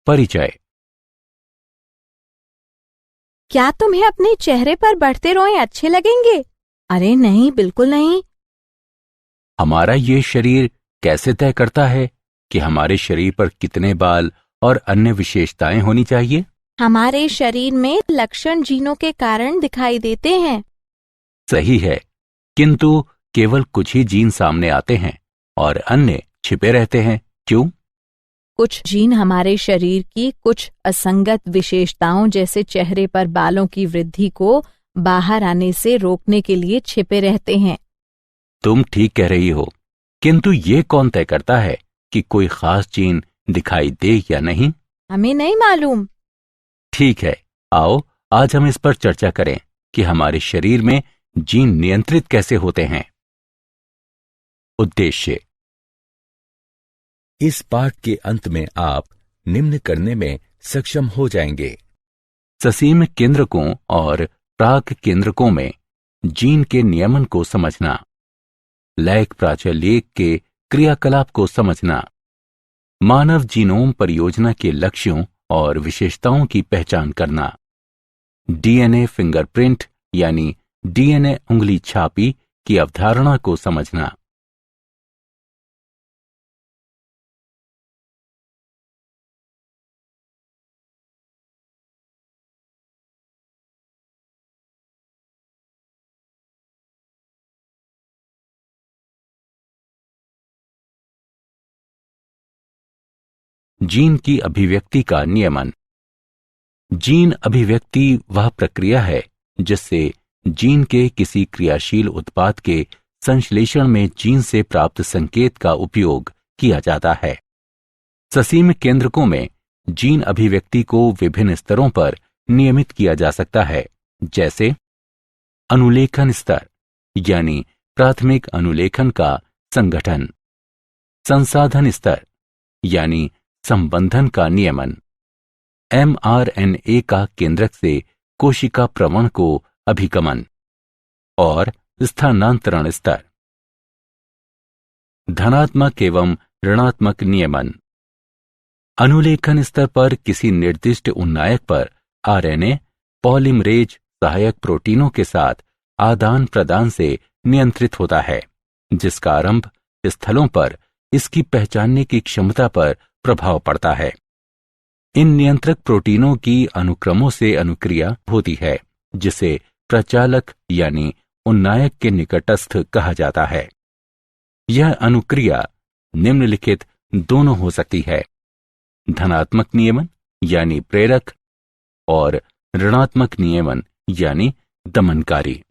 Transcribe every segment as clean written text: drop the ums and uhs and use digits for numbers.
परिचय। क्या तुम्हें अपने चेहरे पर बढ़ते रोए अच्छे लगेंगे? अरे नहीं, बिल्कुल नहीं। हमारा ये शरीर कैसे तय करता है कि हमारे शरीर पर कितने बाल और अन्य विशेषताएं होनी चाहिए? हमारे शरीर में लक्षण जीनों के कारण दिखाई देते हैं। सही है, किंतु केवल कुछ ही जीन सामने आते हैं और अन्य छिपे रहते हैं। क्यों? कुछ जीन हमारे शरीर की कुछ असंगत विशेषताओं जैसे चेहरे पर बालों की वृद्धि को बाहर आने से रोकने के लिए छिपे रहते हैं। तुम ठीक कह रही हो, किंतु ये कौन तय करता है कि कोई खास जीन दिखाई दे या नहीं? हमें नहीं मालूम। ठीक है, आओ आज हम इस पर चर्चा करें कि हमारे शरीर में जीन नियंत्रित कैसे होते हैं। उद्देश्य। इस पाठ के अंत में आप निम्न करने में सक्षम हो जाएंगे। ससीम केंद्रकों और प्राक केंद्रकों में जीन के नियमन को समझना, लैक प्राचलेख के क्रियाकलाप को समझना, मानव जीनोम परियोजना के लक्ष्यों और विशेषताओं की पहचान करना, डीएनए फिंगरप्रिंट यानी डीएनए उंगली छापी की अवधारणा को समझना। जीन की अभिव्यक्ति का नियमन। जीन अभिव्यक्ति वह प्रक्रिया है जिससे जीन के किसी क्रियाशील उत्पाद के संश्लेषण में जीन से प्राप्त संकेत का उपयोग किया जाता है। ससीम केंद्रकों में जीन अभिव्यक्ति को विभिन्न स्तरों पर नियमित किया जा सकता है, जैसे अनुलेखन स्तर यानी प्राथमिक अनुलेखन का संगठन, संसाधन स्तर यानी संबंधन का नियमन, mRNA का केंद्रक से कोशिका प्रवण को अभिगमन और स्थानांतरण स्तर। धनात्मक एवं ऋणात्मक नियमन। अनुलेखन स्तर पर किसी निर्दिष्ट उन्नायक पर आरएनए पॉलीमरेज सहायक प्रोटीनों के साथ आदान प्रदान से नियंत्रित होता है, जिसका आरंभ स्थलों पर इसकी पहचानने की क्षमता पर प्रभाव पड़ता है। इन नियंत्रक प्रोटीनों की अनुक्रमों से अनुक्रिया होती है, जिसे प्रचालक यानी उन्नायक के निकटस्थ कहा जाता है। यह अनुक्रिया निम्नलिखित दोनों हो सकती है: धनात्मक नियमन यानी प्रेरक और ऋणात्मक नियमन यानी दमनकारी।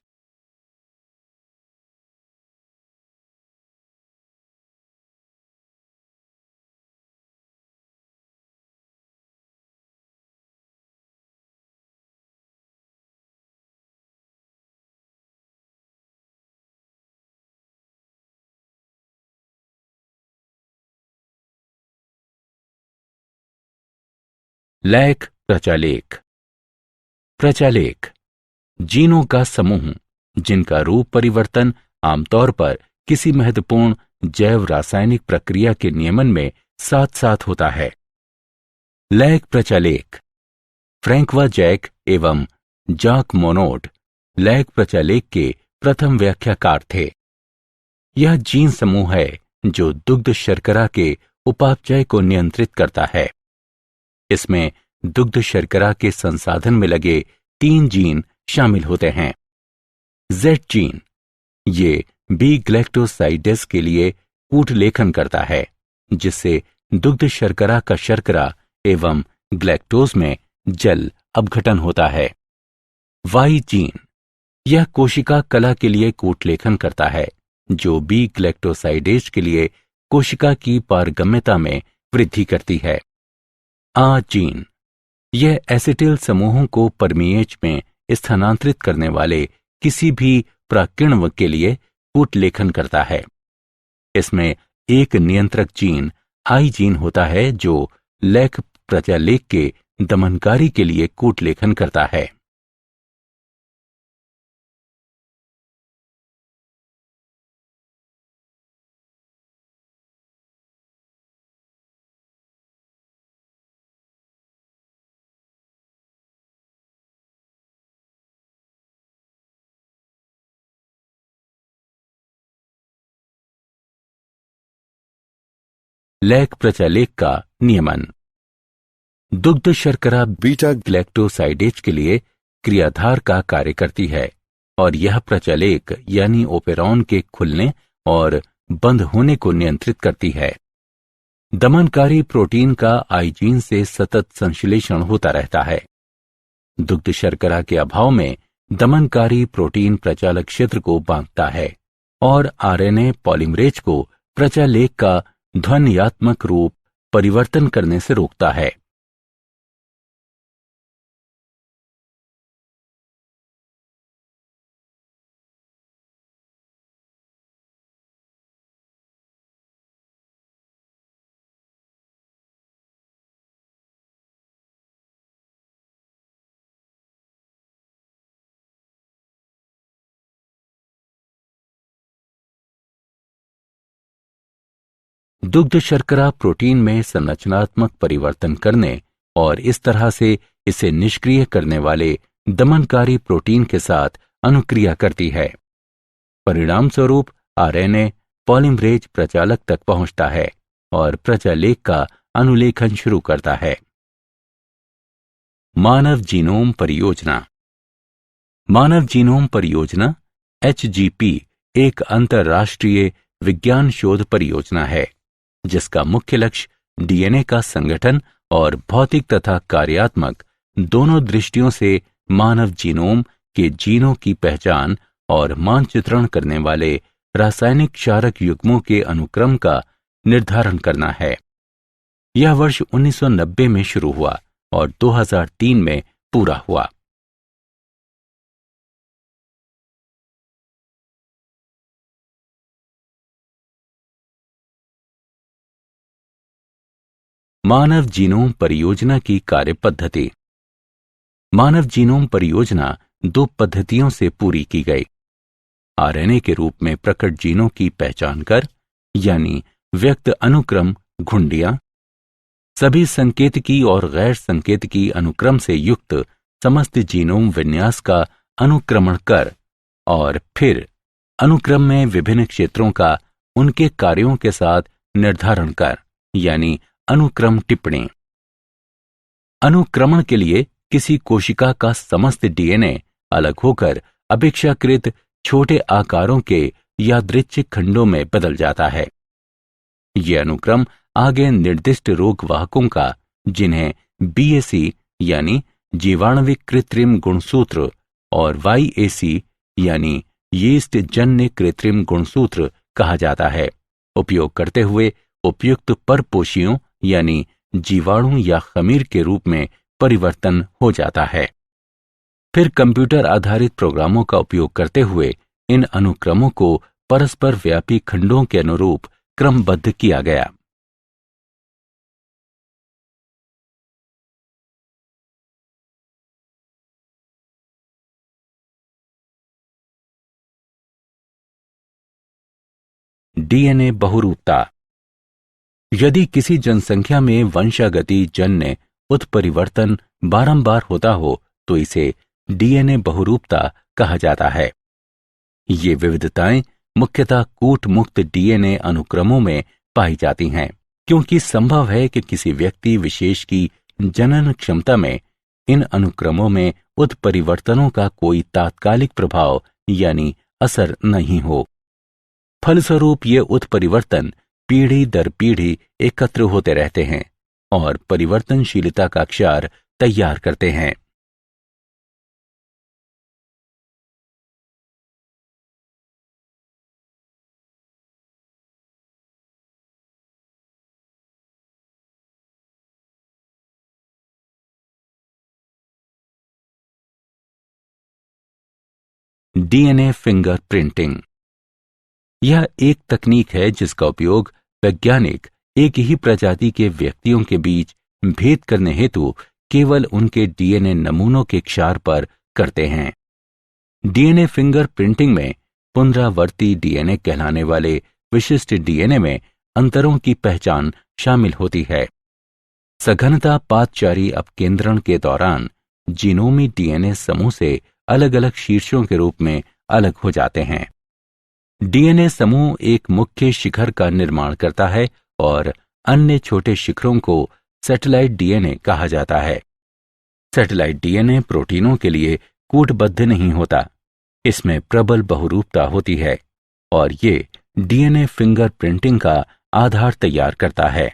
लैक प्रचालेख। प्रचालेख जीनों का समूह जिनका रूप परिवर्तन आमतौर पर किसी महत्वपूर्ण जैव रासायनिक प्रक्रिया के नियमन में साथ साथ होता है। लैक प्रचालेख फ्रैंकवा जैक एवं जाक मोनोड लैक प्रचालेख के प्रथम व्याख्याकार थे। यह जीन समूह है जो दुग्ध शर्करा के उपापचय को नियंत्रित करता है। इसमें दुग्ध शर्करा के संसाधन में लगे 3 जीन शामिल होते हैं। जेड जीन ये बी ग्लैक्टोसाइडेस के लिए कूटलेखन करता है, जिससे दुग्ध शर्करा का शर्करा एवं ग्लैक्टोज में जल अपघटन होता है। वाई जीन यह कोशिका कला के लिए कूटलेखन करता है, जो बी ग्लैक्टोसाइडेज के लिए कोशिका की पारगम्यता में वृद्धि करती है। आ जीन यह एसिटिल समूहों को परमीएज में स्थानांतरित करने वाले किसी भी प्राकिण्व के लिए कूटलेखन करता है। इसमें एक नियंत्रक जीन आई जीन होता है जो लैक प्रचालेख के दमनकारी के लिए कूटलेखन करता है। लैक प्रचालेख का नियमन। दुग्ध शर्करा बीटा ग्लैक्टोसाइडेज के लिए क्रियाधार का कार्य करती है और यह प्रचालेख यानी ओपेरॉन के खुलने और बंद होने को नियंत्रित करती है। दमनकारी प्रोटीन का आइजीन से सतत संश्लेषण होता रहता है। दुग्ध शर्करा के अभाव में दमनकारी प्रोटीन प्रचालक क्षेत्र को बांधता है और आरएनए पॉलीमरेज को प्रचालेख का ध्वन्यात्मक रूप परिवर्तन करने से रोकता है। दुग्ध शर्करा प्रोटीन में संरचनात्मक परिवर्तन करने और इस तरह से इसे निष्क्रिय करने वाले दमनकारी प्रोटीन के साथ अनुक्रिया करती है। परिणाम स्वरूप आरएनए पॉलीमरेज प्रचालक तक पहुंचता है और प्रचालेख का अनुलेखन शुरू करता है। मानव जीनोम परियोजना। मानव जीनोम परियोजना HGP एक अंतर्राष्ट्रीय विज्ञान शोध परियोजना है जिसका मुख्य लक्ष्य डीएनए का संगठन और भौतिक तथा कार्यात्मक दोनों दृष्टियों से मानव जीनोम के जीनों की पहचान और मानचित्रण करने वाले रासायनिक क्षारक युग्मों के अनुक्रम का निर्धारण करना है। यह वर्ष 1990 में शुरू हुआ और 2003 में पूरा हुआ। मानव जीनोम परियोजना की कार्य पद्धति। मानव जीनोम परियोजना 2 पद्धतियों से पूरी की गई। आरएनए के रूप में प्रकट जीनों की पहचान कर यानी व्यक्त अनुक्रम घुंडियां, सभी संकेतकी और गैर संकेतकी अनुक्रम से युक्त समस्त जीनोम विन्यास का अनुक्रमण कर और फिर अनुक्रम में विभिन्न क्षेत्रों का उनके कार्यों के साथ निर्धारण कर यानी अनुक्रम टिप्पणी। अनुक्रमण के लिए किसी कोशिका का समस्त डीएनए अलग होकर अपेक्षाकृत छोटे आकारों के यादृच्छिक खंडों में बदल जाता है। ये अनुक्रम आगे निर्दिष्ट रोगवाहकों का, जिन्हें BAC यानी जीवाणुविक कृत्रिम गुणसूत्र और YAC यानी यीस्ट जन्य कृत्रिम गुणसूत्र कहा जाता है, उपयोग करते हुए उपयुक्त परपोषियों यानी जीवाणु या खमीर के रूप में परिवर्तन हो जाता है। फिर कंप्यूटर आधारित प्रोग्रामों का उपयोग करते हुए इन अनुक्रमों को परस्पर व्यापी खंडों के अनुरूप क्रमबद्ध किया गया। डीएनए बहुरूपता। यदि किसी जनसंख्या में वंशागति जन्य उत्परिवर्तन बारंबार होता हो तो इसे डीएनए बहुरूपता कहा जाता है। ये विविधताएं मुख्यतः कूट मुक्त डीएनए अनुक्रमों में पाई जाती हैं, क्योंकि संभव है कि किसी व्यक्ति विशेष की जनन क्षमता में इन अनुक्रमों में उत्परिवर्तनों का कोई तात्कालिक प्रभाव यानी असर नहीं हो। फलस्वरूप ये उत्परिवर्तन पीढ़ी दर पीढ़ी एकत्र होते रहते हैं और परिवर्तनशीलता का क्षार तैयार करते हैं। DNA finger printing. यह एक तकनीक है जिसका उपयोग वैज्ञानिक एक ही प्रजाति के व्यक्तियों के बीच भेद करने हेतु केवल उनके डीएनए नमूनों के क्षार पर करते हैं। डीएनए फिंगर प्रिंटिंग में पुनरावर्ती डीएनए कहलाने वाले विशिष्ट डीएनए में अंतरों की पहचान शामिल होती है। सघनता पादचारी अपकेंद्रण के दौरान जीनोमी डीएनए समूह से अलग अलग शीर्षों के रूप में अलग हो जाते हैं। डीएनए समूह एक मुख्य शिखर का निर्माण करता है और अन्य छोटे शिखरों को सैटेलाइट डीएनए कहा जाता है। सैटेलाइट डीएनए प्रोटीनों के लिए कूटबद्ध नहीं होता, इसमें प्रबल बहुरूपता होती है और ये डीएनए फिंगरप्रिंटिंग का आधार तैयार करता है।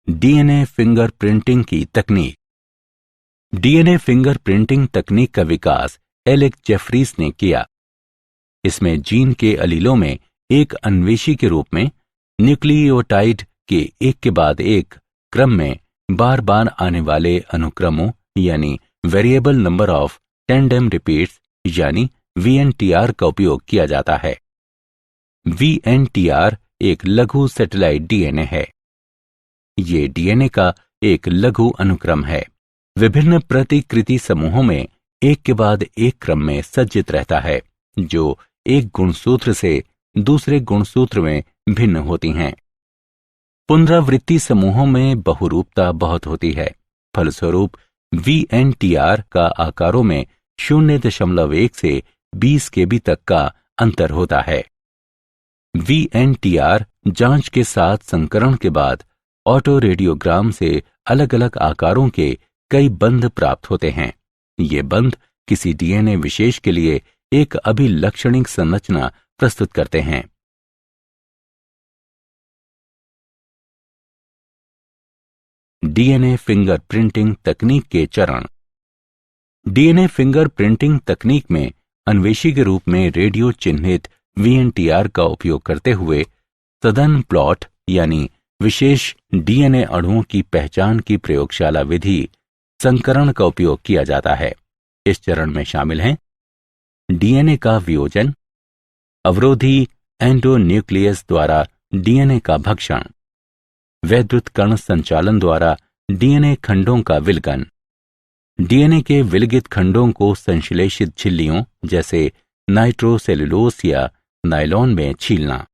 डीएनए फिंगरप्रिंटिंग की तकनीक। डीएनए फिंगरप्रिंटिंग तकनीक का विकास एलेक्स जेफरीज ने किया। इसमें जीन के अलीलों में एक अन्वेषी के रूप में न्यूक्लियोटाइड के एक के बाद एक क्रम में बार बार आने वाले अनुक्रमों यानी variable number of tandem repeats यानी वीएनटीआर का उपयोग किया जाता है। वीएनटीआर एक लघु सैटेलाइट डीएनए है। ये डीएनए का एक लघु अनुक्रम है। विभिन्न प्रतिकृति समूहों में एक के बाद एक क्रम में सज्जित रहता है, जो एक गुणसूत्र से दूसरे गुणसूत्र में भिन्न होती हैं। पुनरावृत्ति समूहों में बहुरूपता बहुत होती है। फलस्वरूप वीएनटीआर का आकारों में 0.1 से 20 केबी तक का अंतर होता है। वीएनटीआर जांच के साथ संकरण के बाद ऑटो रेडियोग्राम से अलग अलग आकारों के कई बंध प्राप्त होते हैं। ये बंध किसी डीएनए विशेष के लिए एक अभिलक्षणिक संरचना प्रस्तुत करते हैं। डीएनए फिंगरप्रिंटिंग तकनीक के चरण। डीएनए फिंगरप्रिंटिंग तकनीक में अन्वेषी के रूप में रेडियो चिन्हित वीएनटीआर का उपयोग करते हुए सदन प्लॉट यानी विशेष डीएनए अणुओं की पहचान की प्रयोगशाला विधि संकरण का उपयोग किया जाता है। इस चरण में शामिल हैं डीएनए का वियोजन, अवरोधी एंडोन्यूक्लियस द्वारा डीएनए का भक्षण, वैद्युत कण संचालन द्वारा डीएनए खंडों का विलगन, डीएनए के विलगित खंडों को संश्लेषित झिल्लियों जैसे नाइट्रोसेलुलोस या नायलॉन में छीलना,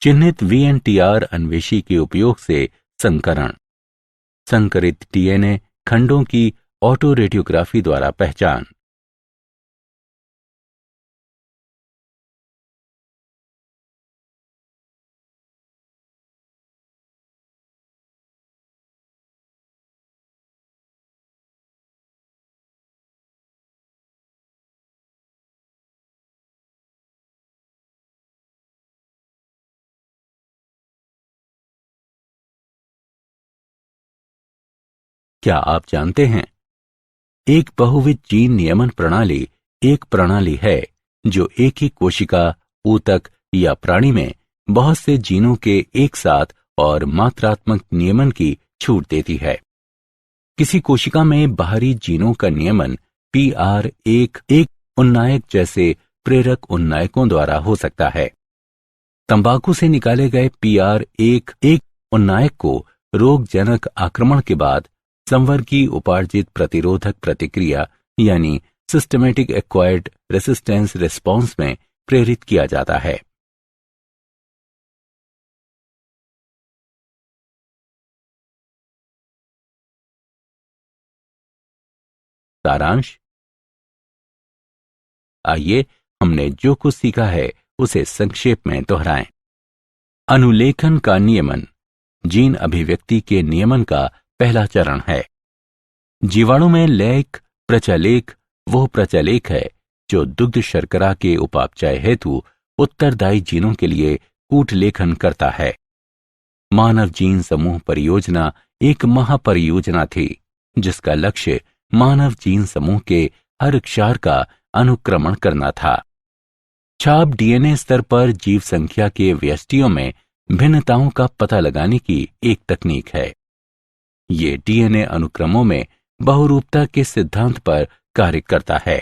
चिन्हित वीएनटीआर अन्वेषी के उपयोग से संकरण, संकरित डीएनए खंडों की ऑटो रेडियोग्राफी द्वारा पहचान। क्या आप जानते हैं, एक बहुविध जीन नियमन प्रणाली एक प्रणाली है जो एक ही कोशिका, ऊतक या प्राणी में बहुत से जीनों के एक साथ और मात्रात्मक नियमन की छूट देती है। किसी कोशिका में बाहरी जीनों का नियमन PR1 उन्नायक जैसे प्रेरक उन्नायकों द्वारा हो सकता है। तंबाकू से निकाले गए PR1 उन्नायक को रोगजनक आक्रमण के बाद संवर्गी उपार्जित प्रतिरोधक प्रतिक्रिया यानी सिस्टमेटिक एक्वायर्ड रेसिस्टेंस रिस्पॉन्स में प्रेरित किया जाता है। सारांश। आइए हमने जो कुछ सीखा है उसे संक्षेप में दोहराएं। अनुलेखन का नियमन जीन अभिव्यक्ति के नियमन का पहला चरण है। जीवाणु में लैक प्रचालेख वो प्रचालेख है जो दुग्ध शर्करा के उपापचय हेतु उत्तरदायी जीनों के लिए कूटलेखन करता है। मानव जीन समूह परियोजना एक महापरियोजना थी जिसका लक्ष्य मानव जीन समूह के हर क्षार का अनुक्रमण करना था। छाप डीएनए स्तर पर जीव संख्या के व्यष्टियों में भिन्नताओं का पता लगाने की एक तकनीक है। ये डीएनए अनुक्रमों में बहुरूपता के सिद्धांत पर कार्य करता है।